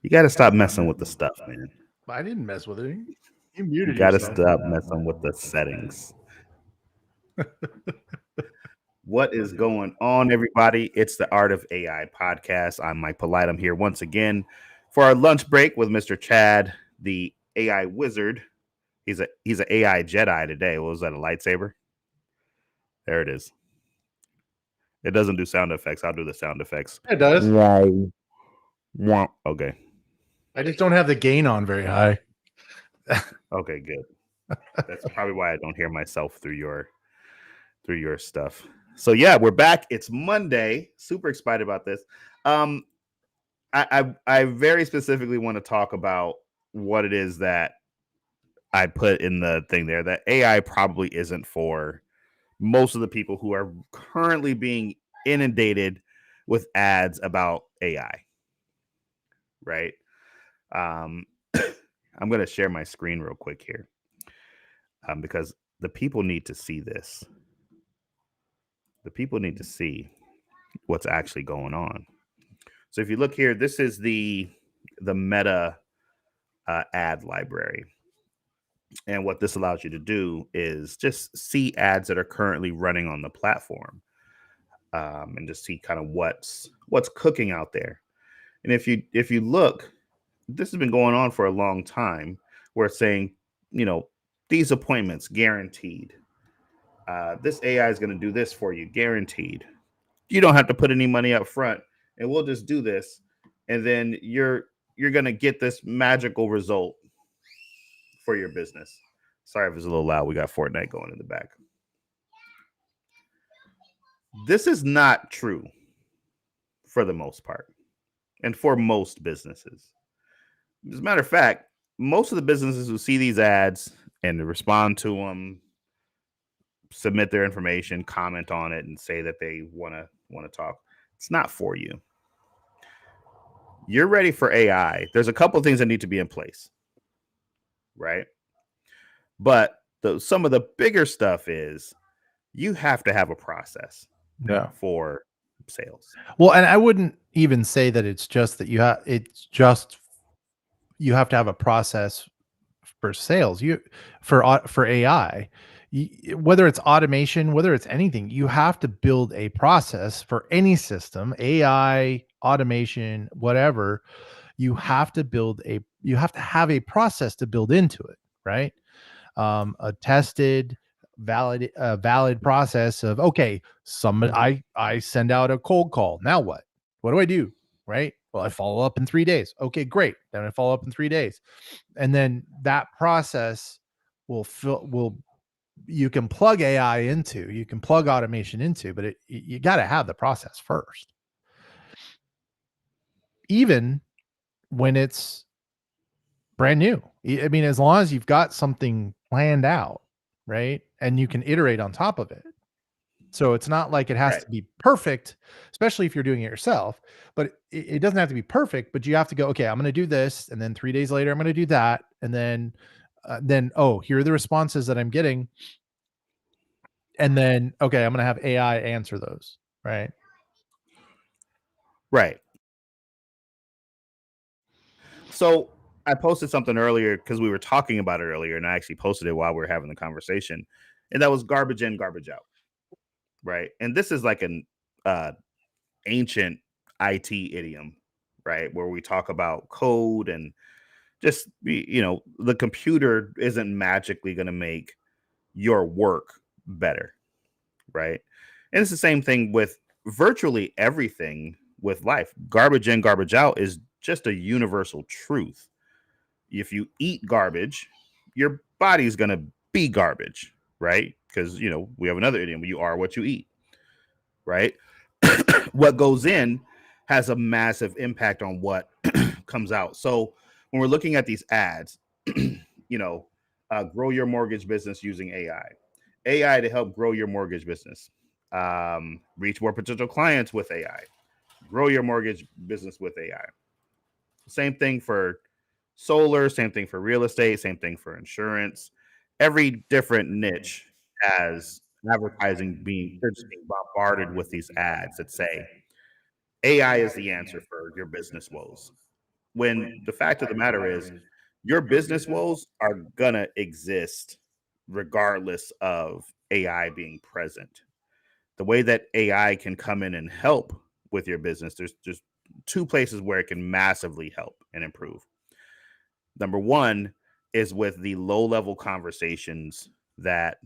You got to stop messing with the stuff, man. I didn't mess with it. You You muted got to yourself. stop messing with the settings. What is going on, everybody? It's the Art of AI podcast. I'm Mike Polite. I'm here once again for our lunch break with Mr. Chad, the AI wizard. He's an AI Jedi today. What was that? A lightsaber? There it is. It doesn't do sound effects. I'll do the sound effects. It does. Okay. I just don't have the gain on very high. Okay, good. That's probably why I don't hear myself through your stuff. So yeah, we're back. It's Monday. Super excited about this. I very specifically want to talk about what it is that I put in the thing there. That AI probably isn't for most of the people who are currently being inundated with ads about AI. Right. I'm going to share my screen real quick here because the people need to see this. The people need to see what's actually going on. So if you look here, this is the Meta ad library. And what this allows you to do is just see ads that are currently running on the platform, and just see kind of what's cooking out there. And if you look, this has been going on for a long time. Where it's saying, these appointments guaranteed. This AI is going to do this for you, guaranteed. You don't have to put any money up front, and we'll just do this, and then you're going to get this magical result for your business. Sorry if it's a little loud. We got Fortnite going in the back. This is not true for the most part and for most businesses. As a matter of fact, most of the businesses who see these ads and respond to them, submit their information, comment on it, and say that they want to talk, it's not for you. You're ready for AI. There's a couple of things that need to be in place, right? But some of the bigger stuff is you have to have a process for sales. Well, and I wouldn't even say that it's just that you have to have a process for sales. For AI, whether it's automation, whether it's anything, you have to build a process for any system, AI, automation, whatever. You have to have a process to build into it, right? A tested, valid process of, okay, I send out a cold call. Now what do I do? Right. Well, I follow up in 3 days. Okay, great. Then I follow up in 3 days. And then that process you can plug AI into, you can plug automation into, but you got to have the process first. Even when it's brand new. I mean, as long as you've got something planned out, right? And you can iterate on top of it. So it's not like it has to be perfect, especially if you're doing it yourself, but it doesn't have to be perfect, but you have to go, okay, I'm going to do this. And then 3 days later, I'm going to do that. And then, here are the responses that I'm getting. And then, okay, I'm going to have AI answer those. Right. Right. So I posted something earlier because we were talking about it earlier, and I actually posted it while we were having the conversation, and that was garbage in, garbage out. Right. And this is like an ancient IT idiom, right? Where we talk about code and just, the computer isn't magically going to make your work better. Right. And it's the same thing with virtually everything with life. Garbage in, garbage out is just a universal truth. If you eat garbage, your body's going to be garbage, right? Because, we have another idiom, you are what you eat, right? What goes in has a massive impact on what comes out. So when we're looking at these ads, grow your mortgage business using AI to help grow your mortgage business, reach more potential clients with AI, grow your mortgage business with AI. Same thing for solar, same thing for real estate, same thing for insurance. Every different niche has advertising they're just being bombarded with these ads that say AI is the answer for your business woes. when the fact of the matter is your business woes are gonna exist regardless of AI being present. The way that AI can come in and help with your business, there's just two places where it can massively help and improve. Number one is with the low level conversations that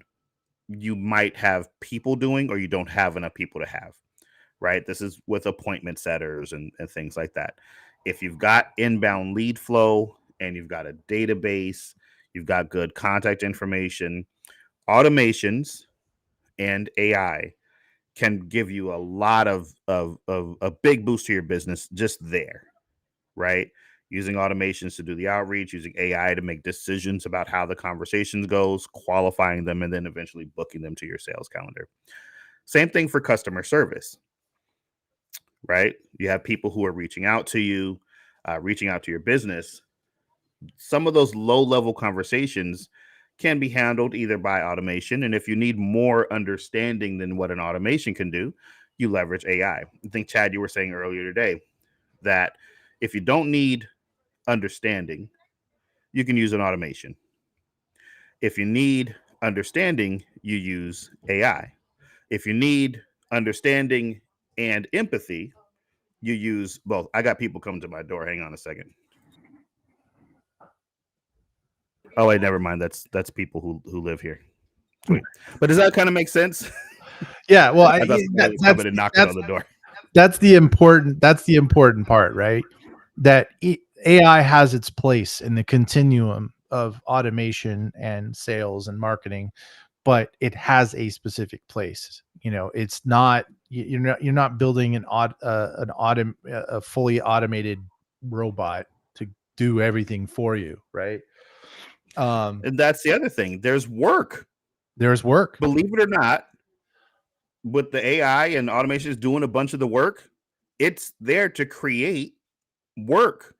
you might have people doing or you don't have enough people to have, right? This is with appointment setters and things like that. If you've got inbound lead flow and you've got a database, you've got good contact information, automations and AI can give you a lot of a big boost to your business just there, right? Using automations to do the outreach, using AI to make decisions about how the conversations goes, qualifying them, and then eventually booking them to your sales calendar. Same thing for customer service, right? You have people who are reaching out to you, reaching out to your business. Some of those low level conversations can be handled either by automation. And if you need more understanding than what an automation can do, you leverage AI. I think, Chad, you were saying earlier today that if you don't need understanding, you can use an automation. If you need understanding, you use AI. If you need understanding and empathy, you use both. I got people coming to my door. Hang on a second. Oh wait, never mind. That's people who live here. Sweet. But does that kind of make sense? Yeah, well, I thought somebody was coming and knocking on the door. that's the important part, right? That AI has its place in the continuum of automation and sales and marketing, but it has a specific place. You know, it's not you're not building a fully automated robot to do everything for you, right? And that's the other thing. There's work. There's work. Believe it or not, with the AI and automations doing a bunch of the work, it's there to create work,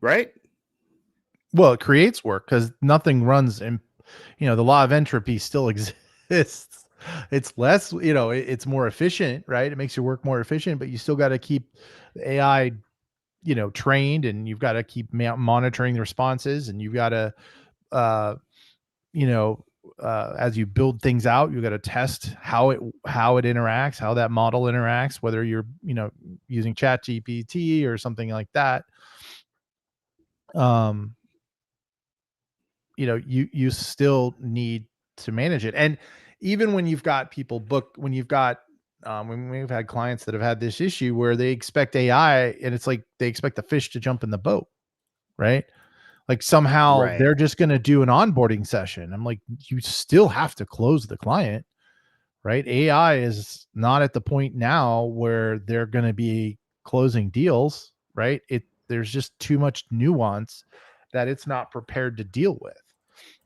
right? Well, it creates work because nothing runs in, the law of entropy still exists. It's less, it's more efficient, right? It makes your work more efficient, but you still got to keep the AI, trained, and you've got to keep monitoring the responses, and you've got to, uh, you know, as you build things out, you got to test how it interacts, how that model interacts, whether you're, using Chat GPT or something like that. Um, you still need to manage it. And even when you've got people booked, when we've had clients that have had this issue where they expect AI and it's like they expect the fish to jump in the boat, right? Like somehow Right. they're just going to do an onboarding session. I'm like, you still have to close the client, right? AI is not at the point now where they're going to be closing deals, right? There's just too much nuance that it's not prepared to deal with.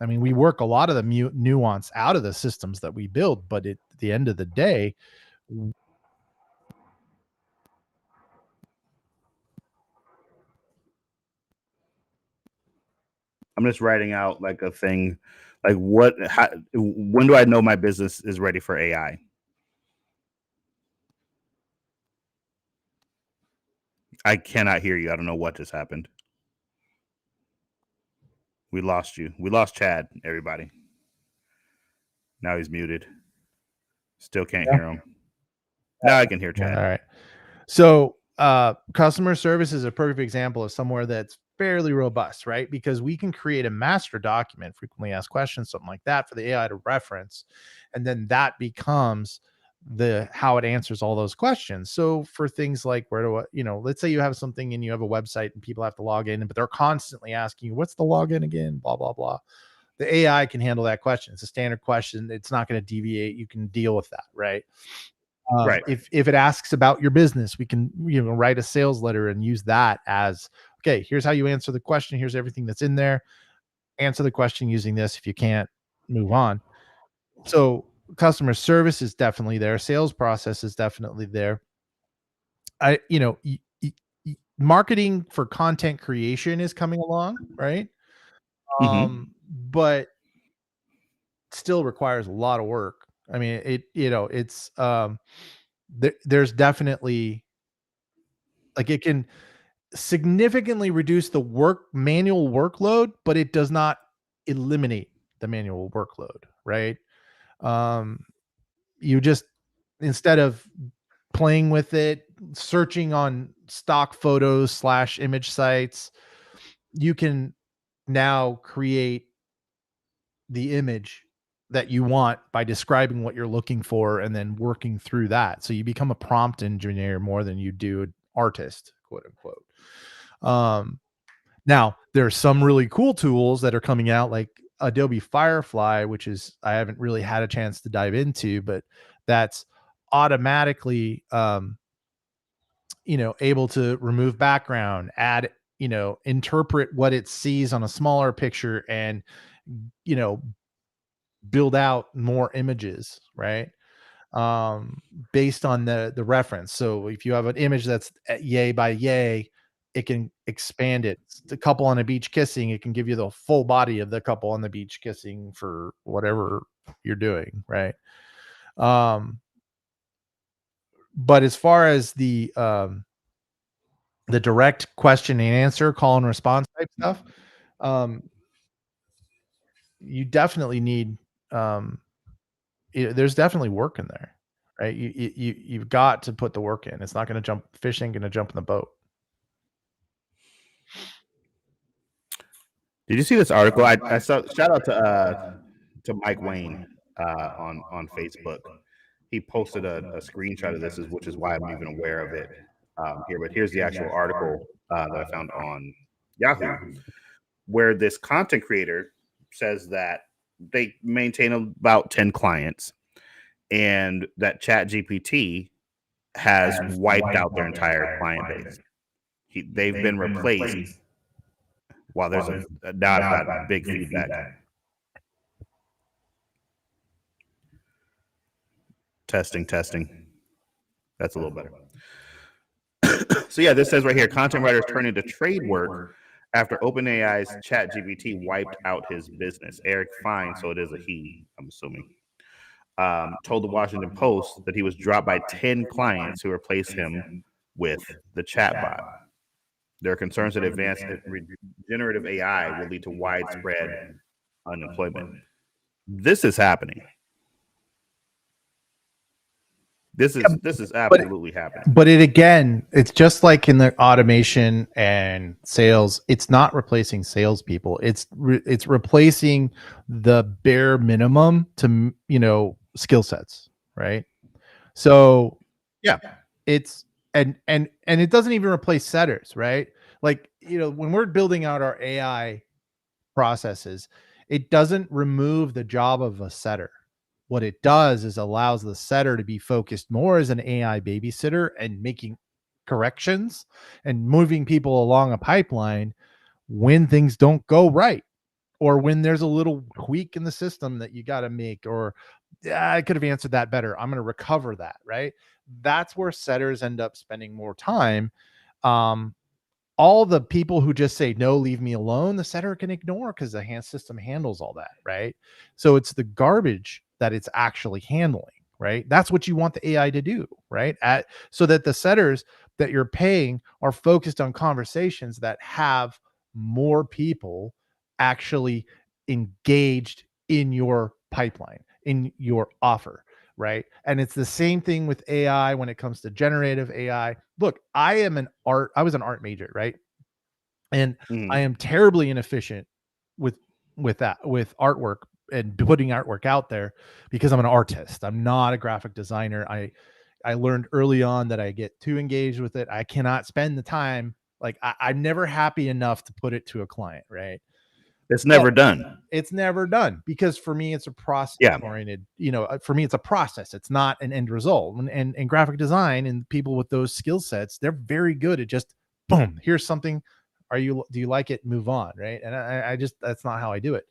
I mean, we work a lot of the nuance out of the systems that we build, but at the end of the day, I'm just writing out like a thing, like when do I know my business is ready for AI? I cannot hear you. I don't know what just happened. We lost you. We lost Chad, everybody. Now he's muted. Still can't yeah, hear him. Now I can hear yeah, Chad. all right. So, customer service is a perfect example of somewhere that's fairly robust, right? Because we can create a master document, frequently asked questions, something like that, for the AI to reference, and then that becomes the how it answers all those questions. So for things like where do I, let's say you have something and you have a website and people have to log in, but they're constantly asking you, what's the login again? Blah blah blah. The AI can handle that question. It's a standard question. It's not going to deviate. You can deal with that, right? Right. If it asks about your business, we can write a sales letter and use that as, okay, here's how you answer the question. Here's everything that's in there. Answer the question using this. If you can't, move on. So customer service is definitely there. Sales process is definitely there. I you know Marketing for content creation is coming along, right? Mm-hmm. But still requires a lot of work. I mean, it's there's definitely Like it can significantly reduce the manual workload, but it does not eliminate the manual workload, right? Um, you just, instead of playing with it, searching on stock photos slash image sites, you can now create the image that you want by describing what you're looking for and then working through that. So you become a prompt engineer more than you do an artist, quote unquote. Now there's some really cool tools that are coming out, like Adobe Firefly, which is, I haven't really had a chance to dive into, but that's automatically able to remove background, add, interpret what it sees on a smaller picture, and you know build out more images, right? um Based on the reference. So if you have an image that's at yay by yay, it can expand it. The couple on the beach kissing, it can give you the full body of the couple on the beach kissing for whatever you're doing, right? um but as far as the direct question and answer, call and response type stuff, um you definitely need, um there's definitely work in there, right? You've got to put the work in. It's not going to jump. Fish ain't going to jump in the boat. Did you see this article? I saw, shout out to Mike Wayne on Facebook. He posted a screenshot of this, which is why I'm even aware of it here. But here's the actual article that I found on Yahoo, where this content creator says that they maintain about 10 clients and that ChatGPT has wiped out their entire client base. They've been replaced. Wow, there's now I've got big feedback. Testing. That's a little better. So yeah, this says right here, content writers turn into trade work after OpenAI's ChatGPT wiped out his business. Eric Fine, so it is a he, I'm assuming, told the Washington Post that he was dropped by 10 clients who replaced him with the chatbot. There are concerns that advanced generative AI will lead to widespread unemployment. This is happening. This is absolutely happening. But it's just like in the automation and sales. It's not replacing salespeople. It's replacing the bare minimum to skill sets, right? So yeah, it's and it doesn't even replace setters, right? Like when we're building out our AI processes, it doesn't remove the job of a setter. What it does is allows the setter to be focused more as an AI babysitter and making corrections and moving people along a pipeline when things don't go right, or when there's a little tweak in the system that you got to make, or I could have answered that better, I'm going to recover that, right? That's where setters end up spending more time. All the people who just say no, leave me alone, the setter can ignore because the hand system handles all that, right? So it's the garbage that it's actually handling, right? That's what you want the AI to do, right? So that the setters that you're paying are focused on conversations that have more people actually engaged in your pipeline, in your offer, right? And it's the same thing with AI when it comes to generative AI. Look, I was an art major, right? And I am terribly inefficient with with artwork and putting artwork out there because I'm an artist. I'm not a graphic designer. I learned early on that I get too engaged with it. I cannot spend the time. Like I'm never happy enough to put it to a client, right? It's never done. It's never done because for me, it's a process oriented, for me, it's a process. It's not an end result. And graphic design and people with those skill sets, they're very good at just boom, here's something. Do you like it? Move on. Right. And I just, that's not how I do it.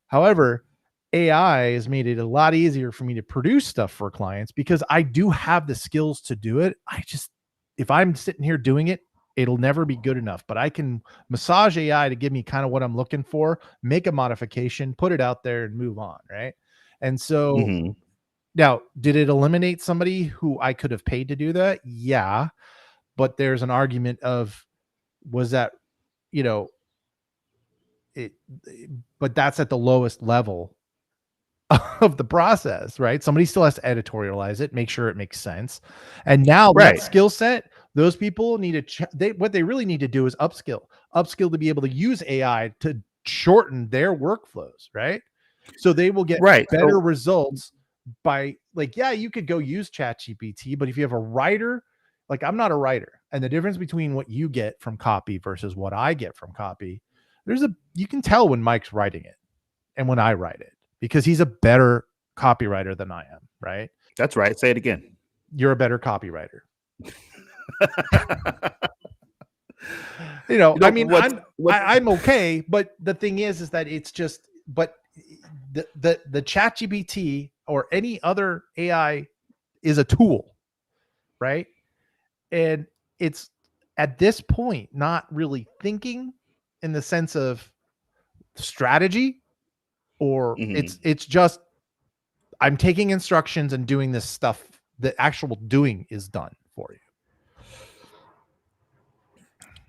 However, AI has made it a lot easier for me to produce stuff for clients because I do have the skills to do it. If I'm sitting here doing it, it'll never be good enough, but I can massage AI to give me kind of what I'm looking for, make a modification, put it out there and move on. Right. And so now, did it eliminate somebody who I could have paid to do that? Yeah. but there's an argument of, was that, you know, it, but that's at the lowest level of the process, right? Somebody still has to editorialize it, make sure it makes sense. And now that Right. skill set, those people need to, what they really need to do is upskill to be able to use AI to shorten their workflows, right? So they will get Right. better So results by, like, yeah, you could go use ChatGPT, but if you have a writer, like I'm not a writer, and the difference between what you get from copy versus what I get from copy, you can tell when Mike's writing it and when I write it, because he's a better copywriter than I am, right? that's right. Say it again. You're a better copywriter. I mean, what's I'm okay, but the thing is that it's just, but the chat GPT or any other AI is a tool, right? And it's at this point not really thinking in the sense of strategy, or Mhm. it's just, I'm taking instructions and doing this stuff. The actual doing is done for you.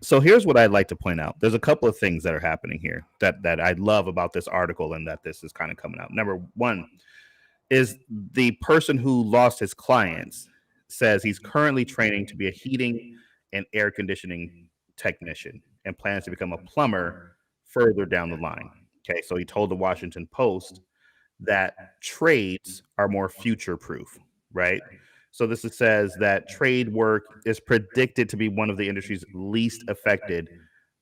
So here's what I'd like to point out. There's a couple of things that are happening here that I love about this article and that this is kind of coming out. Number one is the person who lost his clients says he's currently training to be a heating and air conditioning technician and plans to become a plumber further down the line. Okay, so he told the Washington Post that trades are more future proof, right? So this says that trade work is predicted to be one of the industries least affected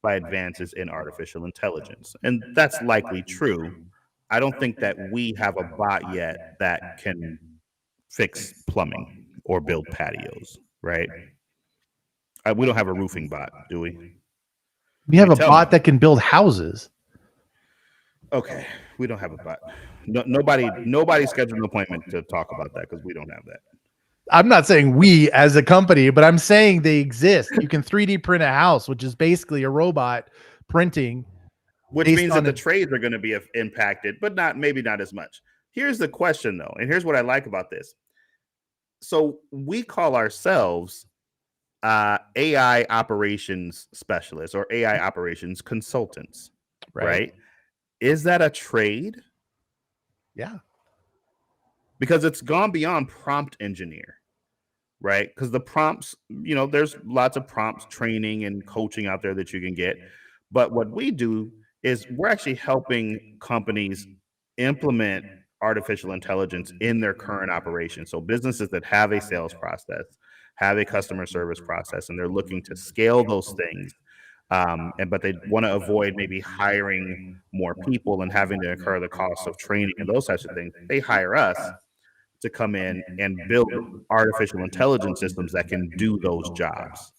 by advances in artificial intelligence. And that's likely true. I don't think that we have a bot yet that can fix plumbing or build patios, right? We don't have a roofing bot, do we? We I have mean, a tell me. bot that can build houses. Okay, we don't have a bot. Nobody scheduled an appointment to talk about that because we don't have that. I'm not saying we as a company, but I'm saying they exist. You can 3D print a house, which is basically a robot printing. Which means that the trades are going to be impacted, but maybe not as much. Here's the question, though, and here's what I like about this. So we call ourselves AI operations specialists or AI operations consultants, right? Is that a trade? Yeah. Because it's gone beyond prompt engineer, right? Because the prompts, there's lots of prompts training and coaching out there that you can get. But what we do is we're actually helping companies implement artificial intelligence in their current operation. So businesses that have a sales process, have a customer service process, and they're looking to scale those things. But they want to avoid maybe hiring more people and having to incur the costs of training and those types of things. They hire us to come in and build artificial intelligence systems that can do those jobs.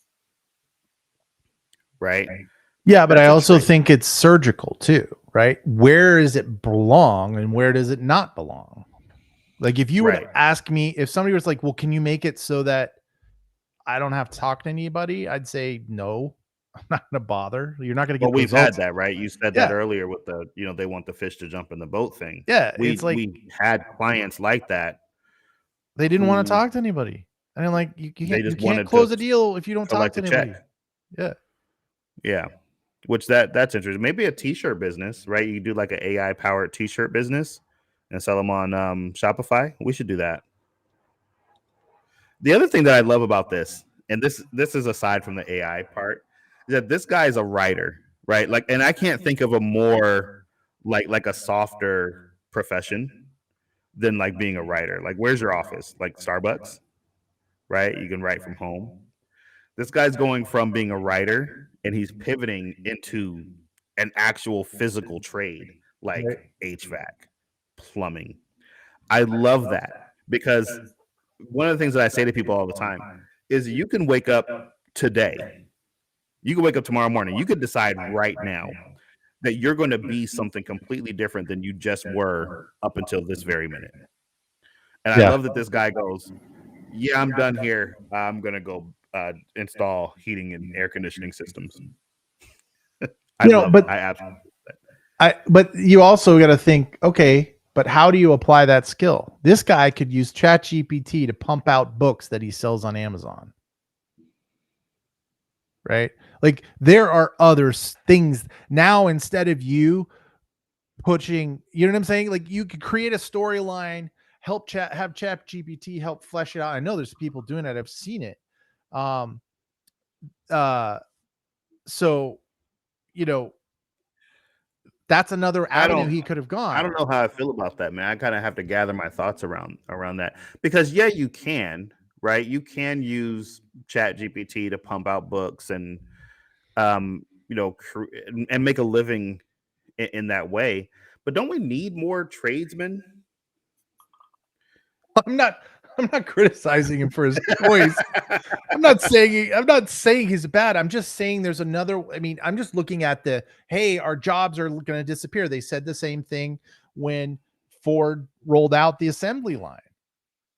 Right? Yeah, but I also think it's surgical too, right? Where does it belong and where does it not belong? Like if you were to ask me, if somebody was like, well, can you make it so that I don't have to talk to anybody? I'd say no. I'm not going to bother. You're not going to get we've results. had that, right? You said that earlier with the, they want the fish to jump in the boat thing. Yeah. We had clients like that. They didn't want to talk to anybody. I mean, like you can't close a deal if you don't talk to anybody. Yeah. Yeah. Which that's interesting. Maybe a t-shirt business, right? You do like an AI powered t-shirt business and sell them on Shopify. We should do that. The other thing that I love about this, and this is aside from the AI part, is that this guy is a writer, right? Like, and I can't think of a more like a softer profession than like being a writer. Like, where's your office? Like Starbucks, right? You can write from home. This guy's going from being a writer and he's pivoting into an actual physical trade like HVAC, plumbing. I love that because one of the things that I say to people all the time is you can wake up today. You can wake up tomorrow morning. You could decide right now that you're going to be something completely different than you just were up until this very minute. And I love that this guy goes, yeah, I'm done here. I'm going to go install heating and air conditioning systems. I absolutely. But you also got to think, okay, but how do you apply that skill? This guy could use ChatGPT to pump out books that he sells on Amazon. right? Like there are other things now instead of you pushing, you know what I'm saying? Like you could create a storyline, have chat GPT help flesh it out. I know there's people doing it. I've seen it. Um, uh, so, you know, that's another I avenue don't he could have I gone. don't know how I feel about that, man. I kind of have to gather my thoughts around that because yeah, you can, right? You can use Chat GPT to pump out books and and make a living in that way. But don't we need more tradesmen? I'm not I'm not criticizing him for his choice. I'm not saying he's bad. I'm just saying there's another. I mean, I'm just looking at the hey, our jobs are going to disappear. They said the same thing when Ford rolled out the assembly line,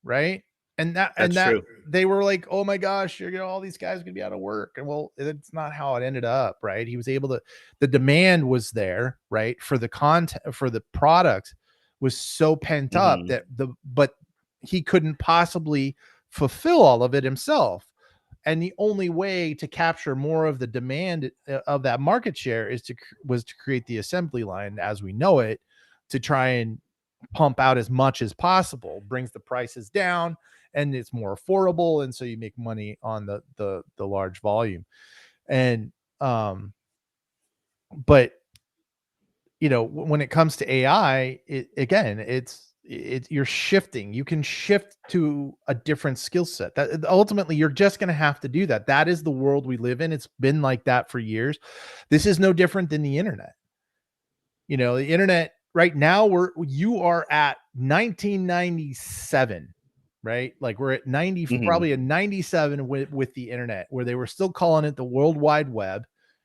right? And That's that true. they were like, oh my gosh, you're gonna all these guys are gonna be out of work. And well, it's not how it ended up, right? He was able to the demand was there, right? For the content for the product was so pent up Hmm. that but he couldn't possibly fulfill all of it himself. And the only way to capture more of the demand of that market share was to create the assembly line as we know it, to try and pump out as much as possible, brings the prices down, and it's more affordable, and so you make money on the large volume. And um but when it comes to AI, again, you're shifting. You can shift to a different skill set. That ultimately you're just going to have to do that. That is the world we live in. It's been like that for years. This is no different than the internet. The internet right now, you are at 1997, right? Like we're at 90, Hmm. probably a 97 with the internet, where they were still calling it the World Wide Web.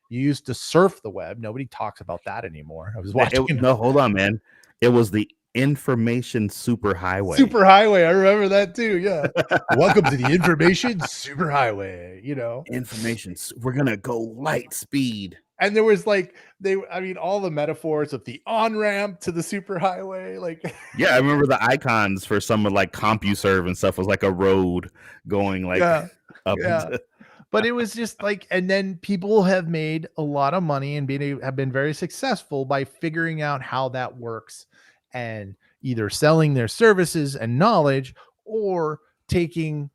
You used to surf the web. Nobody talks about that anymore. I was watching No, hold on, man. It was the information superhighway. Super Highway. I remember that too. Yeah. Welcome to the information super highway. We're gonna go light speed. And there was like I mean, all the metaphors of the on ramp to the super highway, like Yeah, I remember the icons for some of like CompuServe and stuff was like a road going like yeah, up yeah. into. But it was just like, and then people have made a lot of money and have been very successful by figuring out how that works, and either selling their services and knowledge, or taking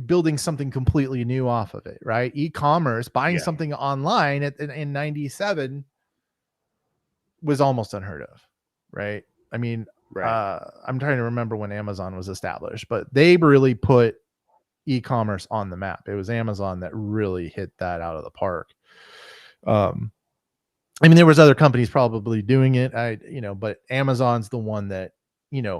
building something completely new off of it, right? E-commerce, buying Yeah, something online in 97 was almost unheard of, right? I mean, right. I'm trying to remember when Amazon was established, but they really put e-commerce on the map. It was Amazon that really hit that out of the park. Um, I mean, there was other companies probably doing it. But Amazon's the one that,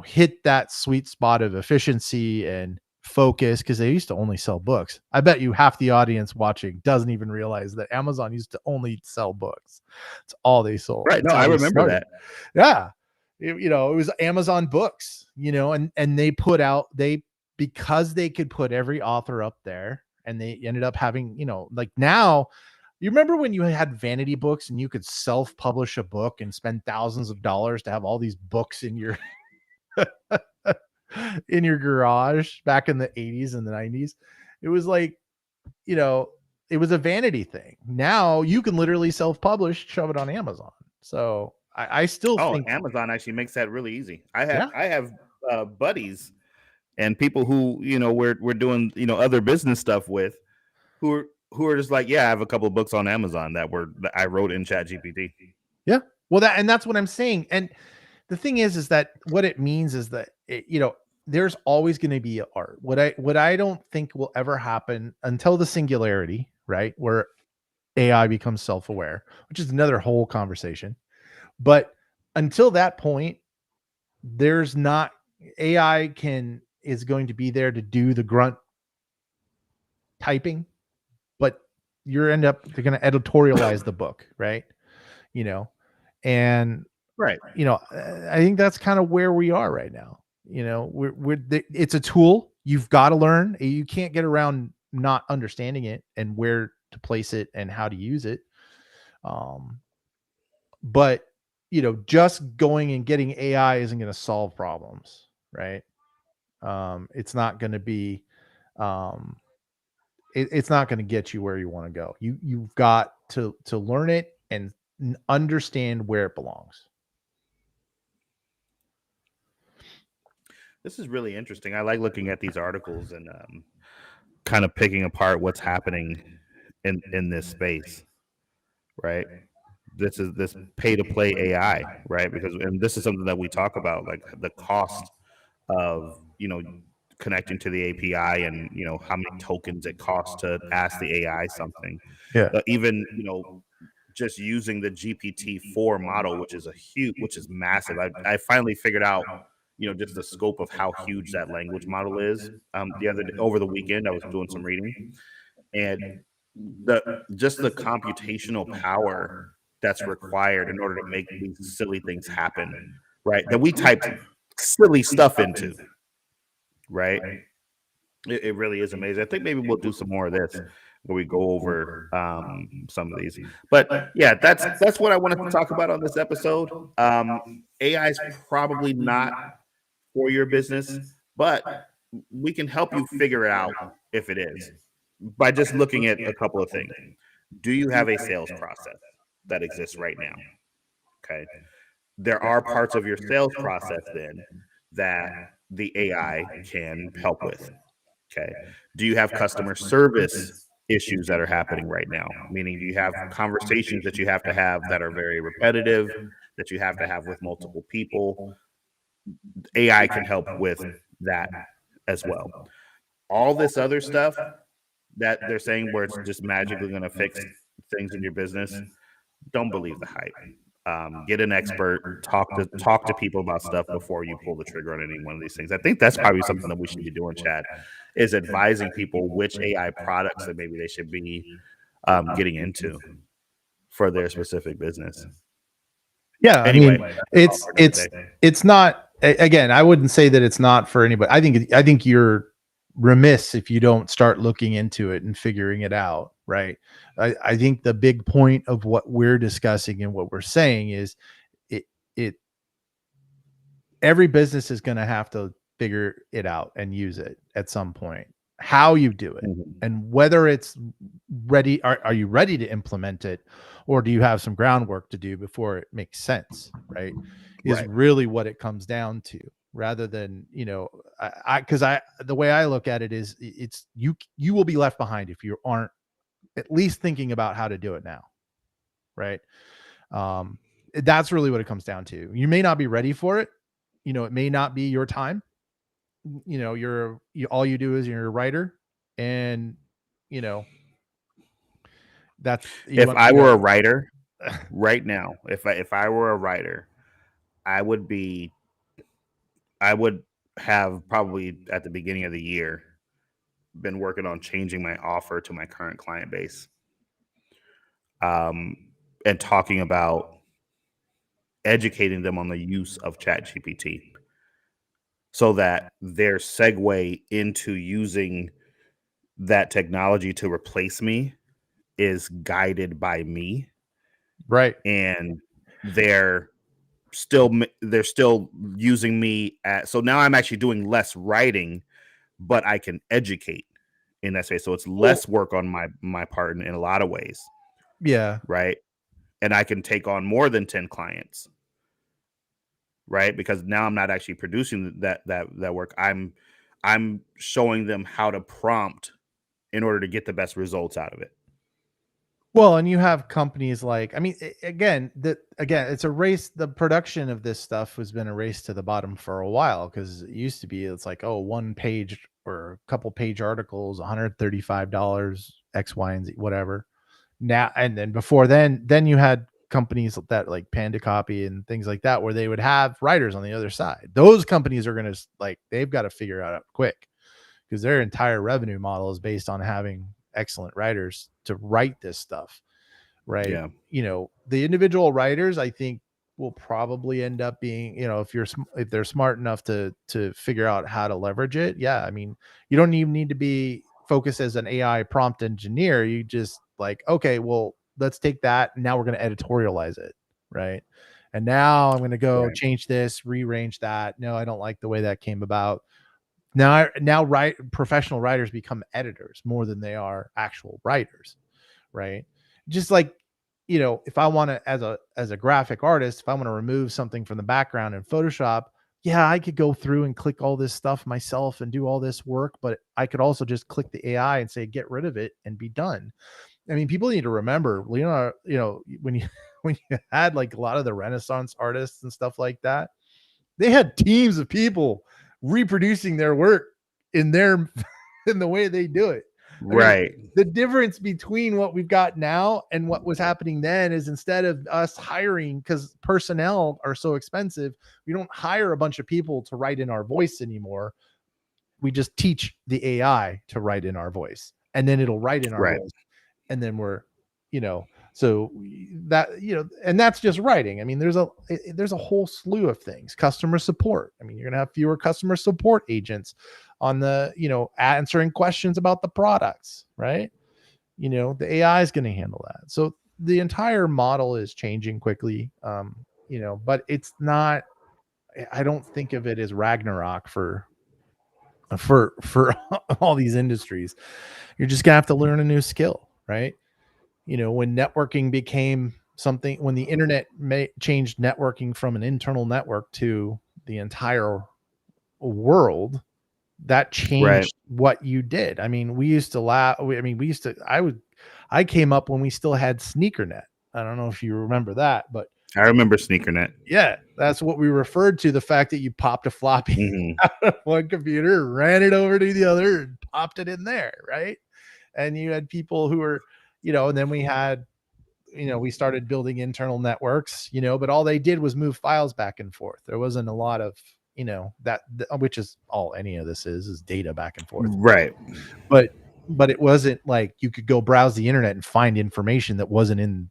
hit that sweet spot of efficiency and focus, because they used to only sell books. I bet you half the audience watching doesn't even realize that Amazon used to only sell books. It's all they sold. Right. No, It's I how they remember started. that. Yeah. It was Amazon books, and they because they could put every author up there, and they ended up having, like now, you remember when you had vanity books and you could self-publish a book and spend thousands of dollars to have all these books in your in your garage back in the 80s and the 90s? It was like, you know, it was a vanity thing. Now you can literally self-publish, shove it on Amazon. So I still Oh, think, Amazon actually makes that really easy. I have yeah, I have buddies and people who we're doing other business stuff with who are just like, yeah, I have a couple of books on Amazon that I wrote in Chat GPT. yeah. Well, that's what I'm saying. And the thing is that what it means is that there's always going to be art. What I don't think will ever happen until the singularity, right, where AI becomes self-aware, which is another whole conversation. But until that point, there's not AI can is going to be there to do the grunt typing, but they're going to editorialize the book, right? You know, and Right. I think that's kind of where we are right now. It's a tool. You've got to learn. You can't get around not understanding it and where to place it and how to use it. Um, but just going and getting AI isn't going to solve problems, right? It's not going to be. Um, it's not going to get you where you want to go. You've got to learn it and understand where it belongs. This is really interesting. I like looking at these articles and kind of picking apart what's happening in this space, right? This is this pay to play AI, right? Because and this is something that we talk about, like the cost of connecting to the API and how many tokens it costs to ask the AI something. Yeah. Even just using the GPT-4 model, which is massive. I finally figured out just the scope of how huge that language model is. The other day, over the weekend, I was doing some reading, and the just the computational power that's required in order to make these silly things happen, right? That we typed silly stuff into, right? It really is amazing. I think maybe we'll do some more of this where we go over some of these. But yeah, that's what I wanted to talk about on this episode. AI is probably not for your business, but we can help you figure it out if it is by just looking at a couple of things. Do you have a sales process that exists right now? Okay. There are parts of your sales process then that the AI can help with. Okay. Do you have customer service issues that are happening right now? Meaning, do you have conversations that you have to have that are very repetitive, that you have to have with multiple people? AI can help with that as well. All this other stuff that they're saying where it's just magically going to fix things in your business, don't believe the hype. Get an expert, talk to people about stuff before you pull the trigger on any one of these things. I think that's probably something that we should be doing, Chad, is advising people which AI products that maybe they should be getting into for their specific business. Yeah, I Anyway, mean, that's all it's for it's today. it's not again, I wouldn't say that it's not for anybody. I think you're remiss if you don't start looking into it and figuring it out, right? I think the big point of what we're discussing and what we're saying is it it every business is going to have to figure it out and use it at some point. How you do it Mhm. and whether it's ready, are you ready to implement it, or do you have some groundwork to do before it makes sense, right? Is Right. really what it comes down to, rather than, because the way I look at it is it's you will be left behind if you aren't at least thinking about how to do it now, right? um that's really what it comes down to. You may not be ready for it, it may not be your time. All you do is you're a writer, and you know that's you If want I you were a know writer right now, if I were a writer, I would be I would have probably at the beginning of the year been working on changing my offer to my current client base, um, and talking about educating them on the use of ChatGPT so that their segue into using that technology to replace me is guided by me, right. and they're they're still using me at so now I'm actually doing less writing, but I can educate in that space. So it's Well, less work on my part in a lot of ways, yeah. right? And I can take on more than 10 clients, right? Because now I'm not actually producing that work. I'm showing them how to prompt in order to get the best results out of it. Well, and you have companies like, I mean, again, it's a race. The production of this stuff has been a race to the bottom for a while, because it used to be, it's like, oh, one page or a couple page articles, $135, X, Y, and Z, whatever. Now, and then before then you had companies that like Panda Copy and things like that, where they would have writers on the other side. Those companies are going to, like, they've got to figure out quick, because their entire revenue model is based on having excellent writers to write this stuff, right? Yeah. The individual writers, I think, will probably end up being, if they're smart enough to figure out how to leverage it. Yeah, I mean, you don't even need to be focused as an AI prompt engineer. You just, like, okay, well, let's take that, now we're going to editorialize it, right? And now I'm going to go Right. change this, rearrange that. No, I don't like the way that came about. Now professional writers become editors more than they are actual writers, right? Just like, if I want to, as a graphic artist, if I want to remove something from the background in Photoshop, yeah, I could go through and click all this stuff myself and do all this work, but I could also just click the AI and say get rid of it and be done. I mean, people need to remember, Leonardo, when you when you had like a lot of the Renaissance artists and stuff like that, they had teams of people reproducing their work in their in the way they do it. I mean, Right. the difference between what we've got now and what was happening then is, instead of us hiring, because personnel are so expensive, we don't hire a bunch of people to write in our voice anymore. We just teach the AI to write in our voice, and then it'll write in our Right. voice, and then so that, and that's just writing. I mean, there's a whole slew of things. Customer support, I mean, you're gonna have fewer customer support agents on the, answering questions about the products, right? The AI is going to handle that. So the entire model is changing quickly. But it's not, I don't think of it as Ragnarok for all these industries. You're just gonna have to learn a new skill, right? When networking became something, when the internet changed networking from an internal network to the entire world, that Right. changed what you did. I mean, we used to laugh. I came up when we still had SneakerNet. I don't know if you remember that, but I remember SneakerNet. yeah, that's what we referred to, the fact that you popped a floppy out of one computer, ran it over to the other, and popped it in there, right? And you had people who were, and then we had, we started building internal networks, but all they did was move files back and forth. There wasn't a lot of, that, which is all any of this is data back and forth. Right. But it wasn't like you could go browse the internet and find information that wasn't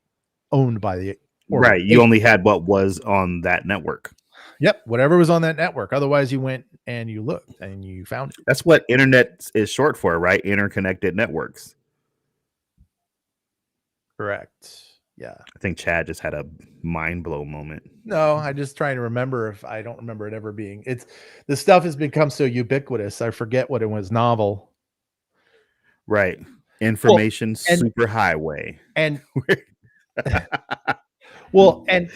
owned by the Right. You only had what was on that network. Yep, whatever was on that network. Otherwise, you went and you looked and you found it. That's what internet is short for, right? Interconnected networks. Correct. Yeah. I think Chad just had a mind blow moment. No, I'm just trying to remember. If I don't remember it ever being, the stuff has become so ubiquitous, I forget what it was novel. Right. Information superhighway. And well, and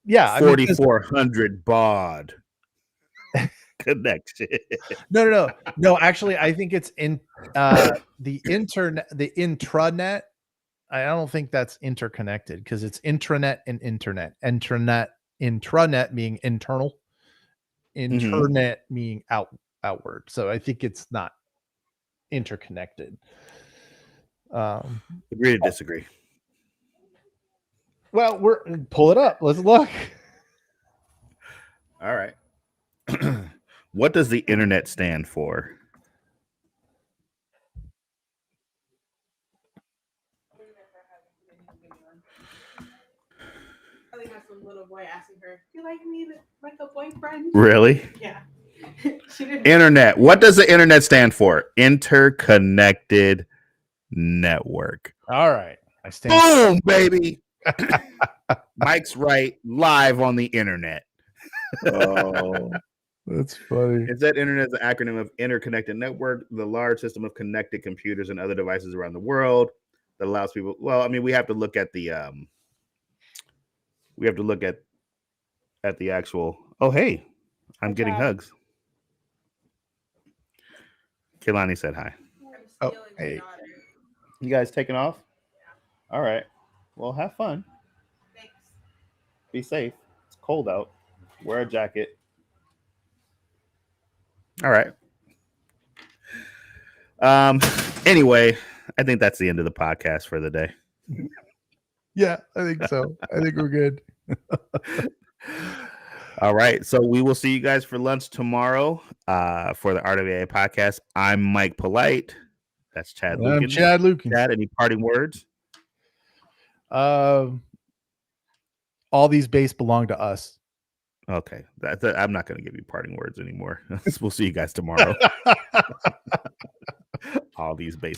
yeah, 4,400 baud connection. No. Actually, I think it's in the internet, the intranet. I don't think that's interconnected, because it's intranet and internet. Intranet being internal, internet meaning outward. So I think it's not interconnected. Agree to disagree. Well, pull it up. Let's look. All right. What does the internet stand for? I think that's the little boy asking her, "Do you like me like a boyfriend?" Really? Yeah. She didn't. Internet. What does the internet stand for? Interconnected network. All right. I stand. Boom, baby. Mike's right. Live on the internet. Oh, that's funny. It said internet is an acronym of interconnected network, the large system of connected computers and other devices around the world that allows people. Well, I mean, we have to look at the the actual. Oh, hey, I'm getting hugs. Kehlani said hi. Oh, hey. You guys taking off? Yeah. All right. Well, have fun. Thanks. Be safe. It's cold out. Wear a jacket. All right. Anyway, I think that's the end of the podcast for the day. Yeah, I think so. I think we're good. All right. So we will see you guys for lunch tomorrow for the Art of AI podcast. I'm Mike Polite. That's Chad Lukens. I'm Chad Lukens. Chad, any parting words? All these bass belong to us. Okay. I'm not going to give you parting words anymore. We'll see you guys tomorrow. All these bass